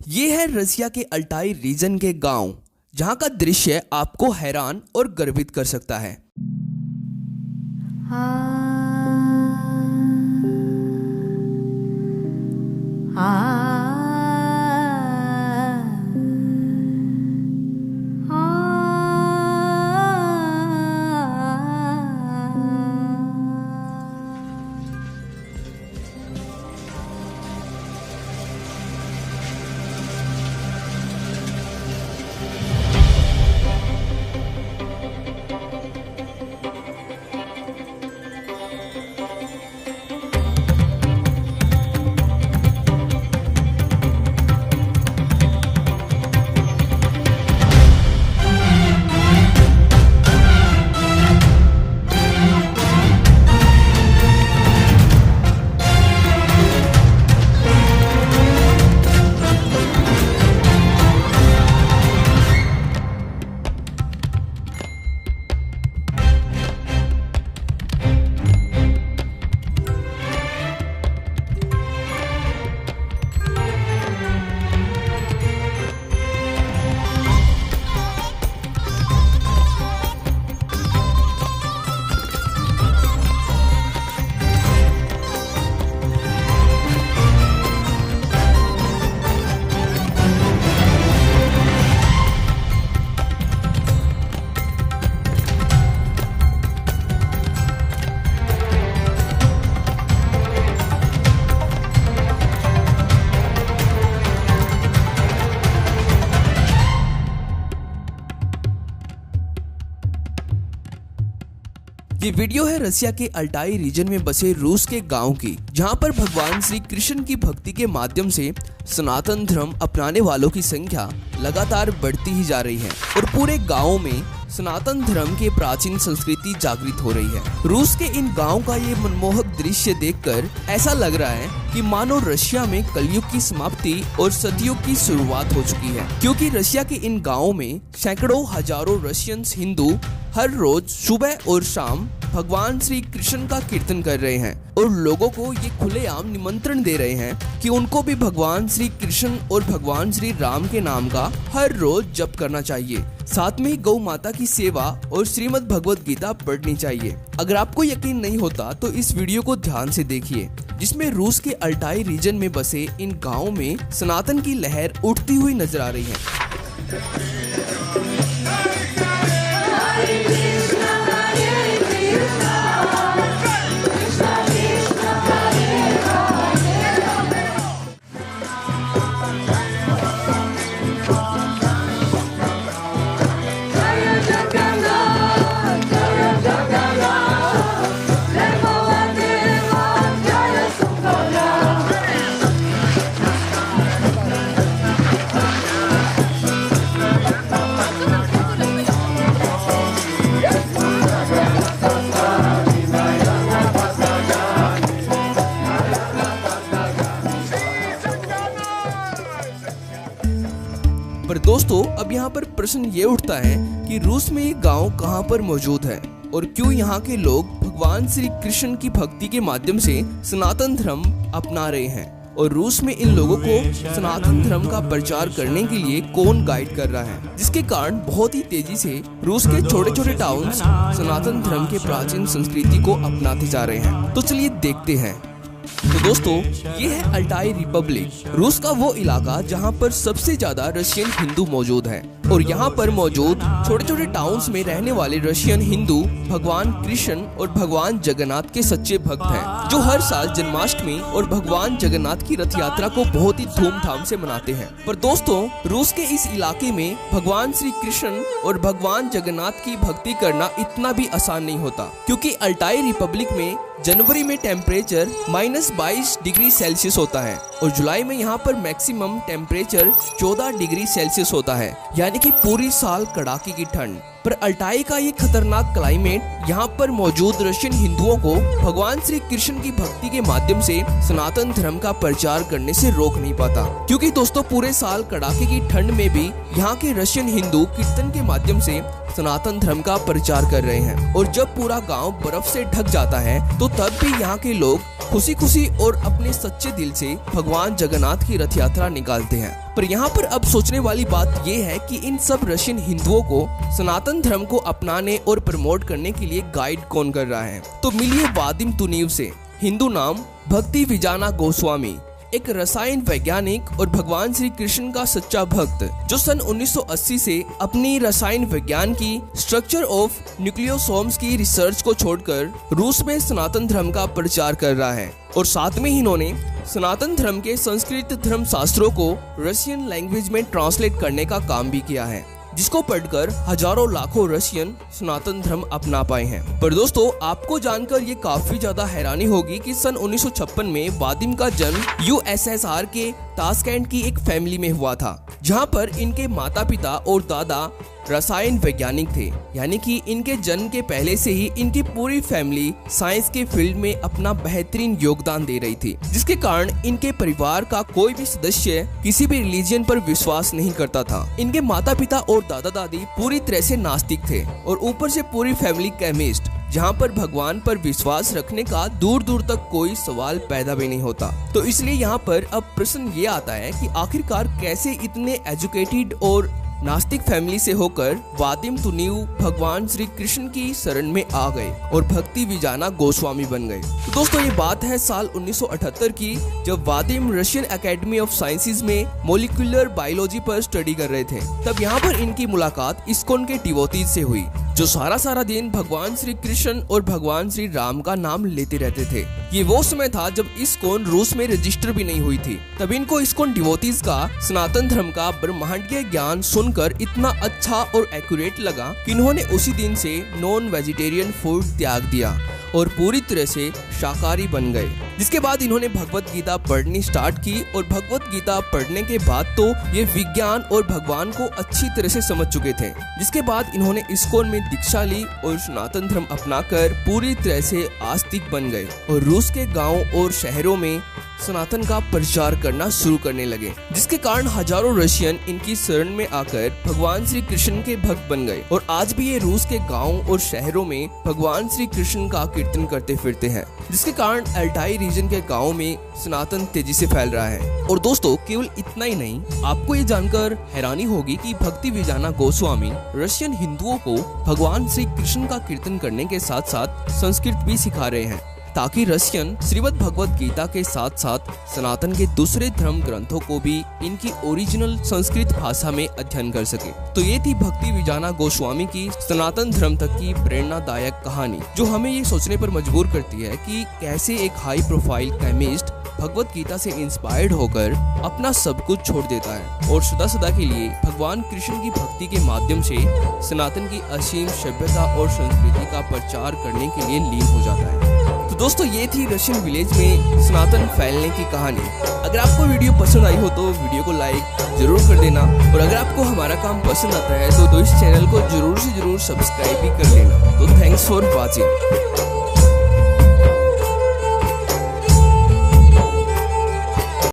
ये है रसिया के अल्टाई रीजन के गांव, जहां का दृश्य आपको हैरान और गर्वित कर सकता है। ये वीडियो है रसिया के अल्टाई रीजन में बसे रूस के गांव की, जहां पर भगवान श्री कृष्ण की भक्ति के माध्यम से सनातन धर्म अपनाने वालों की संख्या लगातार बढ़ती ही जा रही है और पूरे गांव में सनातन धर्म के प्राचीन संस्कृति जागृत हो रही है। रूस के इन गांव का ये मनमोहक दृश्य देखकर ऐसा लग रहा है कि मानो रशिया में कलयुग की समाप्ति और सतयुग की शुरुआत हो चुकी है, क्योंकि रशिया के इन गांवों में सैकड़ों हजारों रशियन हिंदू हर रोज सुबह और शाम भगवान श्री कृष्ण का कीर्तन कर रहे हैं और लोगों को ये खुलेआम निमंत्रण दे रहे हैं कि उनको भी भगवान श्री कृष्ण और भगवान श्री राम के नाम का हर रोज जप करना चाहिए। साथ में ही गौ माता की सेवा और श्रीमद् भगवत गीता पढ़नी चाहिए। अगर आपको यकीन नहीं होता तो इस वीडियो को ध्यान से देखिए, जिसमें रूस के अल्टाई रीजन में बसे इन गाँव में सनातन की लहर उठती हुई नजर आ रही है। पर दोस्तों, अब यहाँ पर प्रश्न ये उठता है कि रूस में ये गांव कहाँ पर मौजूद है और क्यों यहाँ के लोग भगवान श्री कृष्ण की भक्ति के माध्यम से सनातन धर्म अपना रहे हैं और रूस में इन लोगों को सनातन धर्म का प्रचार करने के लिए कौन गाइड कर रहा है, जिसके कारण बहुत ही तेजी से रूस के छोटे छोटे टाउन्स सनातन धर्म के प्राचीन संस्कृति को अपनाते जा रहे हैं। तो चलिए देखते हैं। तो दोस्तों, ये है अल्टाई रिपब्लिक, रूस का वो इलाका जहाँ पर सबसे ज्यादा रशियन हिंदू मौजूद हैं और यहाँ पर मौजूद छोटे छोटे टाउन्स में रहने वाले रशियन हिंदू भगवान कृष्ण और भगवान जगन्नाथ के सच्चे भक्त हैं, जो हर साल जन्माष्टमी और भगवान जगन्नाथ की रथ यात्रा को बहुत ही धूमधाम से मनाते हैं। पर दोस्तों, रूस के इस इलाके में भगवान श्री कृष्ण और भगवान जगन्नाथ की भक्ति करना इतना भी आसान नहीं होता, क्योंकि अल्टाई रिपब्लिक में जनवरी में टेम्परेचर -22 डिग्री सेल्सियस होता है और जुलाई में यहाँ पर मैक्सिमम टेम्परेचर 14 डिग्री सेल्सियस होता है, यानी कि पूरी साल कड़ाके की ठंड। पर अल्टाई का ये खतरनाक क्लाइमेट यहाँ पर मौजूद रशियन हिंदुओं को भगवान श्री कृष्ण की भक्ति के माध्यम से सनातन धर्म का प्रचार करने से रोक नहीं पाता, क्योंकि दोस्तों पूरे साल कड़ाके की ठंड में भी यहाँ के रशियन हिंदू कीर्तन के माध्यम से सनातन धर्म का प्रचार कर रहे हैं और जब पूरा गांव बर्फ से ढक जाता है तो तब भी यहाँ के लोग खुशी खुशी और अपने सच्चे दिल से भगवान जगन्नाथ की रथ यात्रा निकालते हैं। पर यहाँ पर अब सोचने वाली बात ये है कि इन सब रशियन हिंदुओं को सनातन धर्म को अपनाने और प्रमोट करने के लिए गाइड कौन कर रहा है। तो मिलिए वादिम तुनीव से। हिंदू नाम भक्ति विजाना गोस्वामी, एक रसायन वैज्ञानिक और भगवान श्री कृष्ण का सच्चा भक्त, जो सन 1980 से अपनी रसायन विज्ञान की स्ट्रक्चर ऑफ न्यूक्लियोसोम्स की रिसर्च को छोड़कर रूस में सनातन धर्म का प्रचार कर रहा है। और साथ में ही इन्होंने सनातन धर्म के संस्कृत धर्म शास्त्रों को रशियन लैंग्वेज में ट्रांसलेट करने का काम भी किया है, जिसको पढ़कर हजारों लाखों रशियन सनातन धर्म अपना पाए हैं। पर दोस्तों, आपको जानकर ये काफी ज्यादा हैरानी होगी कि सन 1956 में वादिम का जन्म यूएसएसआर के ताशकेंट की एक फैमिली में हुआ था, जहां पर इनके माता पिता और दादा रसायन वैज्ञानिक थे। यानी कि इनके जन्म के पहले से ही इनकी पूरी फैमिली साइंस के फील्ड में अपना बेहतरीन योगदान दे रही थी, जिसके कारण इनके परिवार का कोई भी सदस्य किसी भी रिलीजन पर विश्वास नहीं करता था। इनके माता पिता और दादा दादी पूरी तरह से नास्तिक थे और ऊपर से पूरी फैमिली केमिस्ट, जहाँ पर भगवान पर विश्वास रखने का दूर दूर तक कोई सवाल पैदा भी नहीं होता। तो इसलिए यहाँ पर अब प्रश्न ये आता है कि आखिरकार कैसे इतने एजुकेटेड और नास्तिक फैमिली से होकर वादिम तुनीव भगवान श्री कृष्ण की शरण में आ गए और भक्ति विजाना गोस्वामी बन गए। तो दोस्तों, ये बात है साल 1978 की, जब Vadim Russian academy of sciences में मॉलिक्यूलर बायोलॉजी पर स्टडी कर रहे थे। तब यहाँ पर इनकी मुलाकात इस्कॉन के डिवोटीज से हुई, जो सारा दिन भगवान श्री कृष्ण और भगवान श्री राम का नाम लेते रहते थे। ये वो समय था जब इस्कॉन रूस में रजिस्टर भी नहीं हुई थी। तब इनको इस्कॉन डिवोटीज का सनातन धर्म का ब्रह्मांडीय ज्ञान सुनकर इतना अच्छा और एक्यूरेट लगा कि इन्होंने उसी दिन से नॉन वेजिटेरियन फूड त्याग दिया और पूरी तरह से शाकाहारी बन गए। जिसके बाद इन्होंने भगवत गीता पढ़नी स्टार्ट की और भगवत गीता पढ़ने के बाद तो ये विज्ञान और भगवान को अच्छी तरह से समझ चुके थे। जिसके बाद इन्होंने इस्कॉन में दीक्षा ली और सनातन धर्म अपनाकर पूरी तरह से आस्तिक बन गए और रूस के गाँव और शहरों में सनातन का प्रचार करना शुरू करने लगे, जिसके कारण हजारों रशियन इनकी शरण में आकर भगवान श्री कृष्ण के भक्त बन गए। और आज भी ये रूस के गांवों और शहरों में भगवान श्री कृष्ण का कीर्तन करते फिरते हैं, जिसके कारण अल्टाई रीजन के गांवों में सनातन तेजी से फैल रहा है। और दोस्तों, केवल इतना ही नहीं, आपको ये जानकर हैरानी होगी कि भक्ति विजाना गोस्वामी रशियन हिंदुओं को भगवान श्री कृष्ण का कीर्तन करने के साथ साथ संस्कृत भी सिखा रहे हैं, ताकि रशियन श्रीमद् भगवत गीता के साथ साथ सनातन के दूसरे धर्म ग्रंथों को भी इनकी ओरिजिनल संस्कृत भाषा में अध्ययन कर सके। तो ये थी भक्ति विजाना गोस्वामी की सनातन धर्म तक की प्रेरणादायक कहानी, जो हमें ये सोचने पर मजबूर करती है कि कैसे एक high profile chemist Bhagavad Gita से इंस्पायर्ड होकर अपना सब कुछ छोड़ देता है और सदा सदा के लिए भगवान कृष्ण की भक्ति के माध्यम से सनातन की असीम सभ्यता और संस्कृति का प्रचार करने के लिए लीन हो जाता है। तो दोस्तों, ये थी रशियन विलेज में सनातन फैलने की कहानी। अगर आपको वीडियो पसंद आई हो तो वीडियो को लाइक जरूर कर देना, और अगर आपको हमारा काम पसंद आता है तो इस चैनल को जरूर से जरूर सब्सक्राइब भी कर लेना। तो थैंक्स फॉर वॉचिंग।